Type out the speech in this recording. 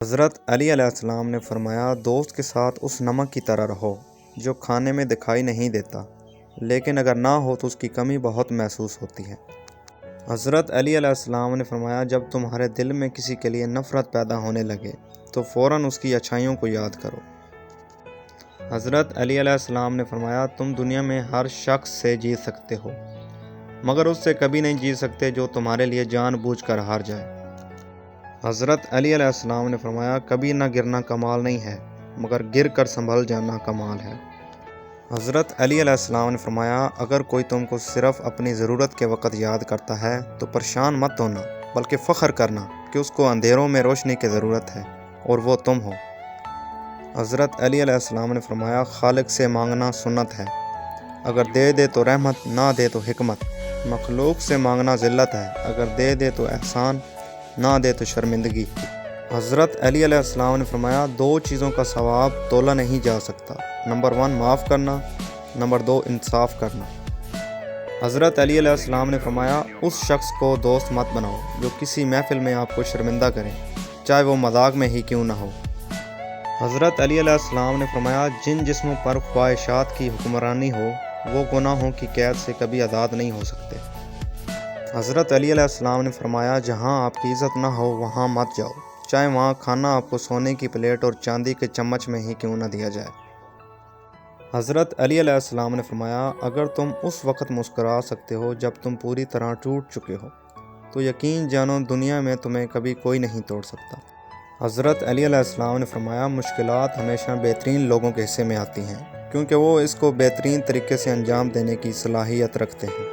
حضرت علی علیہ السلام نے فرمایا، دوست کے ساتھ اس نمک کی طرح رہو جو کھانے میں دکھائی نہیں دیتا لیکن اگر نہ ہو تو اس کی کمی بہت محسوس ہوتی ہے۔ حضرت علی علیہ السلام نے فرمایا، جب تمہارے دل میں کسی کے لیے نفرت پیدا ہونے لگے تو فوراً اس کی اچھائیوں کو یاد کرو۔ حضرت علی علیہ السلام نے فرمایا، تم دنیا میں ہر شخص سے جیت سکتے ہو مگر اس سے کبھی نہیں جیت سکتے جو تمہارے لیے جان بوجھ کر ہار جائے۔ حضرت علی علیہ السلام نے فرمایا، کبھی نہ گرنا کمال نہیں ہے مگر گر کر سنبھل جانا کمال ہے۔ حضرت علی علیہ السلام نے فرمایا، اگر کوئی تم کو صرف اپنی ضرورت کے وقت یاد کرتا ہے تو پریشان مت ہونا بلکہ فخر کرنا کہ اس کو اندھیروں میں روشنی کی ضرورت ہے اور وہ تم ہو۔ حضرت علی علیہ السلام نے فرمایا، خالق سے مانگنا سنت ہے، اگر دے دے تو رحمت، نہ دے تو حکمت۔ مخلوق سے مانگنا ذلت ہے، اگر دے دے تو احسان، نہ دے تو شرمندگی۔ حضرت علی علیہ السلام نے فرمایا، دو چیزوں کا ثواب تولا نہیں جا سکتا، نمبر 1 معاف کرنا، نمبر 2 انصاف کرنا۔ حضرت علی علیہ السلام نے فرمایا، اس شخص کو دوست مت بناؤ جو کسی محفل میں آپ کو شرمندہ کرے، چاہے وہ مذاق میں ہی کیوں نہ ہو۔ حضرت علی علیہ السلام نے فرمایا، جن جسموں پر خواہشات کی حکمرانی ہو وہ گناہوں کی قید سے کبھی آزاد نہیں ہو سکتے۔ حضرت علی علیہ السلام نے فرمایا، جہاں آپ کی عزت نہ ہو وہاں مت جاؤ، چاہے وہاں کھانا آپ کو سونے کی پلیٹ اور چاندی کے چمچ میں ہی کیوں نہ دیا جائے۔ حضرت علی علیہ السلام نے فرمایا، اگر تم اس وقت مسکرا سکتے ہو جب تم پوری طرح ٹوٹ چکے ہو تو یقین جانو دنیا میں تمہیں کبھی کوئی نہیں توڑ سکتا۔ حضرت علی علیہ السلام نے فرمایا، مشکلات ہمیشہ بہترین لوگوں کے حصے میں آتی ہیں کیونکہ وہ اس کو بہترین طریقے سے انجام دینے کی صلاحیت رکھتے ہیں۔